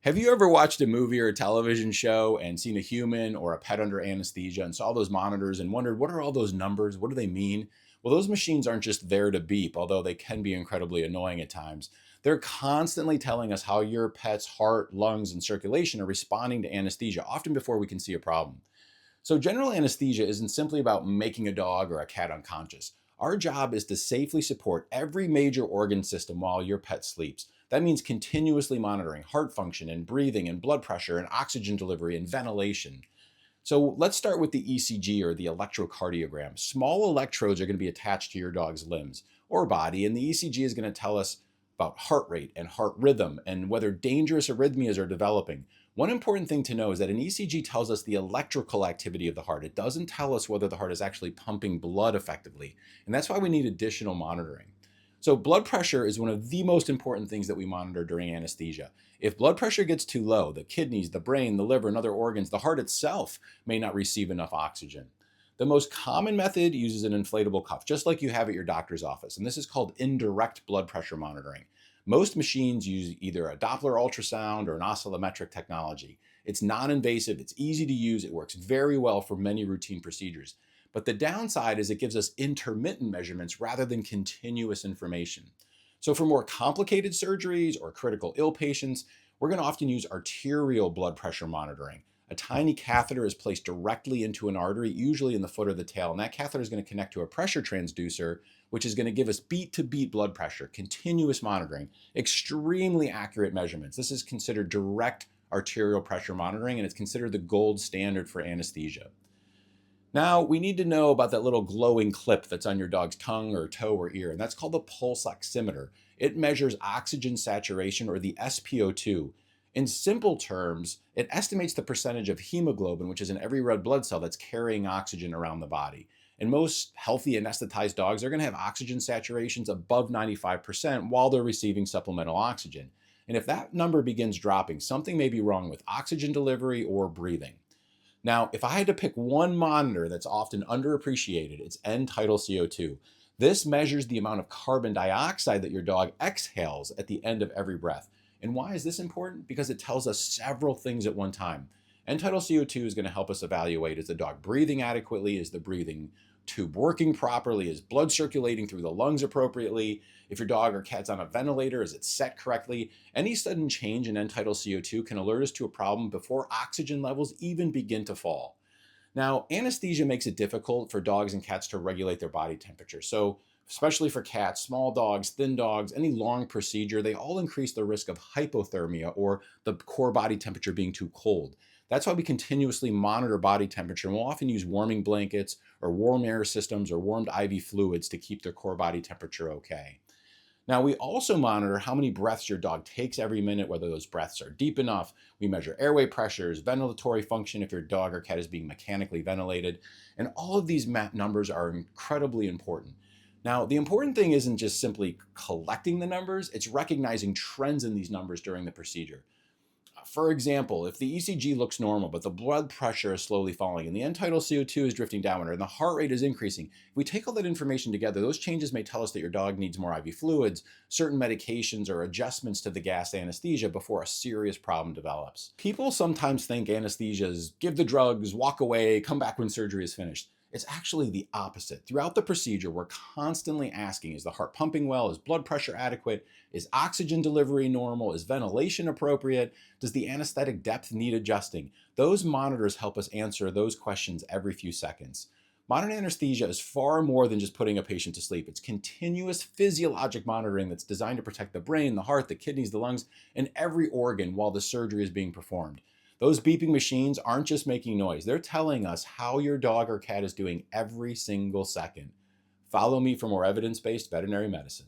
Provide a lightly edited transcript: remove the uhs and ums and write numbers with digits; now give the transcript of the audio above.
Have you ever watched a movie or a television show and seen a human or a pet under anesthesia and saw those monitors and wondered, what are all those numbers? What do they mean? Well, those machines aren't just there to beep, although they can be incredibly annoying at times. They're constantly telling us how your pet's heart, lungs, and circulation are responding to anesthesia, often before we can see a problem. So, general anesthesia isn't simply about making a dog or a cat unconscious. Our job is to safely support every major organ system while your pet sleeps. That means continuously monitoring heart function and breathing and blood pressure and oxygen delivery and ventilation. So, let's start with the ECG or the electrocardiogram. Small electrodes are going to be attached to your dog's limbs or body, and the ECG is going to tell us about heart rate and heart rhythm and whether dangerous arrhythmias are developing. One important thing to know is that an ECG tells us the electrical activity of the heart. It doesn't tell us whether the heart is actually pumping blood effectively. And that's why we need additional monitoring. So, blood pressure is one of the most important things that we monitor during anesthesia. If blood pressure gets too low, the kidneys, the brain, the liver, and other organs, the heart itself may not receive enough oxygen. The most common method uses an inflatable cuff, just like you have at your doctor's office, and this is called indirect blood pressure monitoring. Most machines use either a Doppler ultrasound or an oscillometric technology. It's non-invasive, it's easy to use, it works very well for many routine procedures. But the downside is it gives us intermittent measurements rather than continuous information. So for more complicated surgeries or critical ill patients, we're going to often use arterial blood pressure monitoring. A tiny catheter is placed directly into an artery, usually in the foot or the tail, and that catheter is going to connect to a pressure transducer, which is going to give us beat-to-beat blood pressure, continuous monitoring, extremely accurate measurements. This is considered direct arterial pressure monitoring, and it's considered the gold standard for anesthesia. Now, we need to know about that little glowing clip that's on your dog's tongue or toe or ear, and that's called the pulse oximeter. It measures oxygen saturation, or the SpO2. In simple terms, it estimates the percentage of hemoglobin, which is in every red blood cell that's carrying oxygen around the body. And most healthy anesthetized dogs are going to have oxygen saturations above 95% while they're receiving supplemental oxygen. And if that number begins dropping, something may be wrong with oxygen delivery or breathing. Now, if I had to pick one monitor that's often underappreciated, it's end-tidal CO2. This measures the amount of carbon dioxide that your dog exhales at the end of every breath. And why is this important? Because it tells us several things at one time. End-tidal CO2 is going to help us evaluate, is the dog breathing adequately? Is the breathing tube working properly? Is blood circulating through the lungs appropriately? If your dog or cat's on a ventilator, is it set correctly? Any sudden change in end-tidal CO2 can alert us to a problem before oxygen levels even begin to fall. Now, anesthesia makes it difficult for dogs and cats to regulate their body temperature. So, especially for cats, small dogs, thin dogs, any long procedure, they all increase the risk of hypothermia, or the core body temperature being too cold. That's why we continuously monitor body temperature, and we'll often use warming blankets or warm air systems or warmed IV fluids to keep their core body temperature okay. Now, we also monitor how many breaths your dog takes every minute, whether those breaths are deep enough. We measure airway pressures, ventilatory function if your dog or cat is being mechanically ventilated. And all of these numbers are incredibly important. Now, the important thing isn't just simply collecting the numbers, it's recognizing trends in these numbers during the procedure. For example, if the ECG looks normal, but the blood pressure is slowly falling and the end-tidal CO2 is drifting downward and the heart rate is increasing, if we take all that information together, those changes may tell us that your dog needs more IV fluids, certain medications, or adjustments to the gas anesthesia before a serious problem develops. People sometimes think anesthesia is give the drugs, walk away, come back when surgery is finished. It's actually the opposite. Throughout the procedure, we're constantly asking, is the heart pumping well? Is blood pressure adequate? Is oxygen delivery normal? Is ventilation appropriate? Does the anesthetic depth need adjusting? Those monitors help us answer those questions every few seconds. Modern anesthesia is far more than just putting a patient to sleep. It's continuous physiologic monitoring that's designed to protect the brain, the heart, the kidneys, the lungs, and every organ while the surgery is being performed. Those beeping machines aren't just making noise. They're telling us how your dog or cat is doing every single second. Follow me for more evidence-based veterinary medicine.